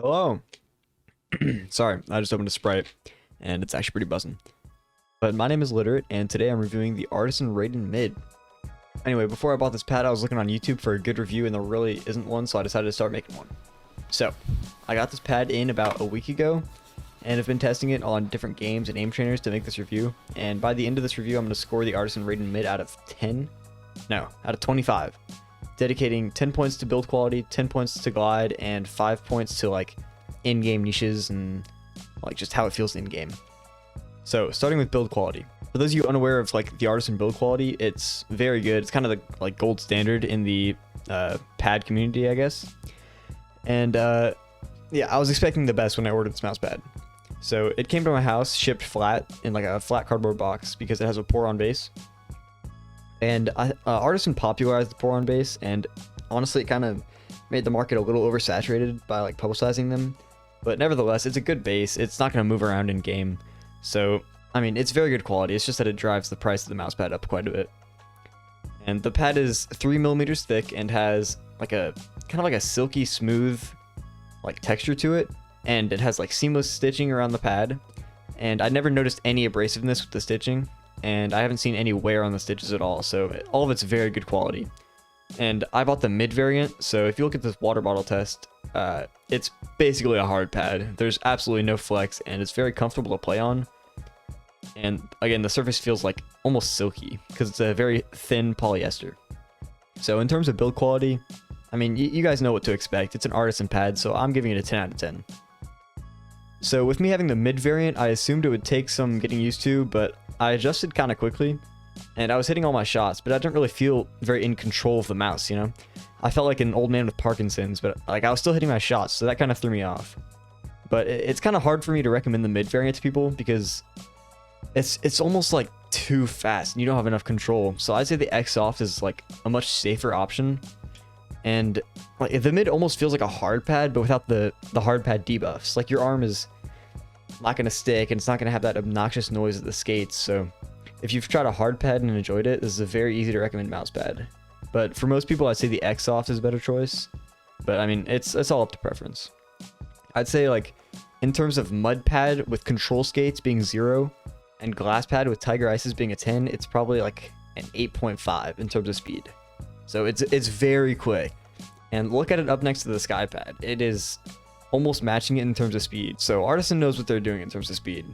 Hello. Sorry, I just opened a Sprite, and it's actually pretty buzzing. But my name is Literate, and today I'm reviewing the Artisan Raiden Mid. Anyway, before I bought this pad, I was looking on YouTube for a good review, and there really isn't one, so I decided to start making one. So, I got this pad in about a week ago, and I've been testing it on different games and aim trainers to make this review. And by the end of this review, I'm going to score the Artisan Raiden Mid out of 10. No, out of 25. Dedicating 10 points to build quality, 10 points to glide, and 5 points to like in-game niches and like just how it feels in-game. So starting with build quality. For those of you unaware of like the Artisan build quality, it's very good. It's kind of the like gold standard in the pad community, I guess. And yeah, I was expecting the best when I ordered this mouse pad. So it came to my house shipped flat in like a flat cardboard box because it has a Poron base. And Artisan popularized the Poron base, and honestly, it kind of made the market a little oversaturated by like publicizing them. But nevertheless, it's a good base. It's not going to move around in game. So, I mean, it's very good quality. It's just that it drives the price of the mouse pad up quite a bit. And the pad is 3mm thick and has like a kind of like a silky smooth like texture to it. And it has like seamless stitching around the pad. And I never noticed any abrasiveness with the stitching. And I haven't seen any wear on the stitches at all, so all of it's very good quality. And I bought the mid variant, so if you look at this water bottle test, it's basically a hard pad. There's absolutely no flex, and it's very comfortable to play on. And again, the surface feels like almost silky, because it's a very thin polyester. So in terms of build quality, I mean, you guys know what to expect. It's an Artisan pad, so I'm giving it a 10 out of 10. So with me having the mid variant, I assumed it would take some getting used to, but I adjusted kind of quickly, and I was hitting all my shots, but I didn't really feel very in control of the mouse, you know? I felt like an old man with Parkinson's, but like I was still hitting my shots, so that kind of threw me off. But it's kind of hard for me to recommend the mid variant to people because it's almost like too fast, and you don't have enough control. So I'd say the X Soft is like a much safer option. And like the mid almost feels like a hard pad, but without the hard pad debuffs. Like your arm is not going to stick, and it's not going to have that obnoxious noise of the skates. So if you've tried a hard pad and enjoyed it, this is a very easy to recommend mouse pad. But for most people, I'd say the X Soft is a better choice. But I mean, it's all up to preference. I'd say like in terms of mud pad with control skates being 0 and glass pad with Tiger Ices being a 10, it's probably like an 8.5 in terms of speed. So it's very quick. And look at it up next to the Sky pad. It is almost matching it in terms of speed. So Artisan knows what they're doing in terms of speed.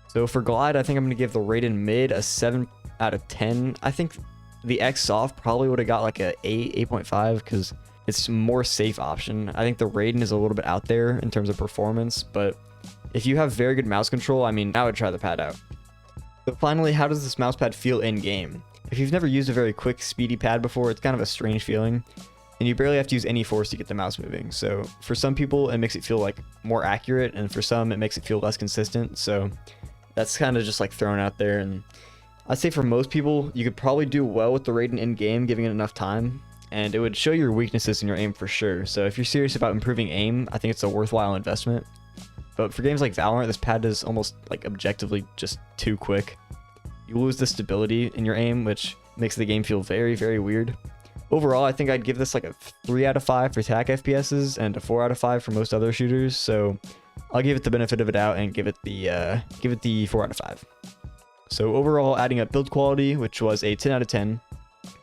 So for glide, I think I'm going to give the Raiden mid a 7 out of 10. I think the X Soft probably would have got like a 8.5 because it's a more safe option. I think the Raiden is a little bit out there in terms of performance, but if you have very good mouse control, I mean, I would try the pad out. But finally, how does this mouse pad feel in game? If you've never used a very quick, speedy pad before, it's kind of a strange feeling. And you barely have to use any force to get the mouse moving. So for some people, it makes it feel like more accurate, and for some, it makes it feel less consistent. So that's kind of just like thrown out there. And I'd say for most people, you could probably do well with the Raiden in game, giving it enough time, and it would show your weaknesses in your aim for sure. So if you're serious about improving aim, I think it's a worthwhile investment. But for games like Valorant, this pad is almost like objectively just too quick. You lose the stability in your aim, which makes the game feel very, very weird. Overall, I think I'd give this like a 3 out of 5 for TAC FPSs and a 4 out of 5 for most other shooters. So I'll give it the benefit of a doubt and give it the 4 out of 5. So overall, adding up build quality, which was a 10 out of 10,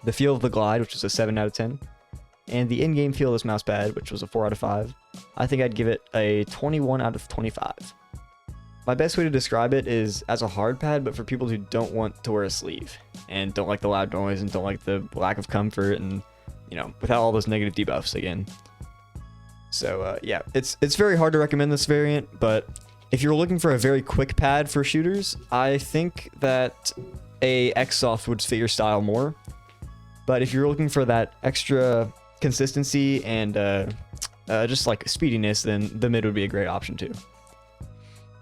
the feel of the glide, which was a 7 out of 10, and the in-game feel of this mouse pad, which was a 4 out of 5, I think I'd give it a 21 out of 25. My best way to describe it is as a hard pad, but for people who don't want to wear a sleeve and don't like the loud noise and don't like the lack of comfort and, you know, without all those negative debuffs again. So yeah, it's very hard to recommend this variant, but if you're looking for a very quick pad for shooters, I think that a X Soft would fit your style more. But if you're looking for that extra consistency and just like speediness, then the mid would be a great option too.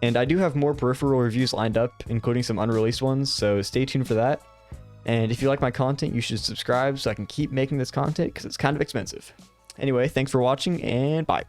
And I do have more peripheral reviews lined up, including some unreleased ones, so stay tuned for that. And if you like my content, you should subscribe so I can keep making this content because it's kind of expensive. Anyway, thanks for watching, and bye.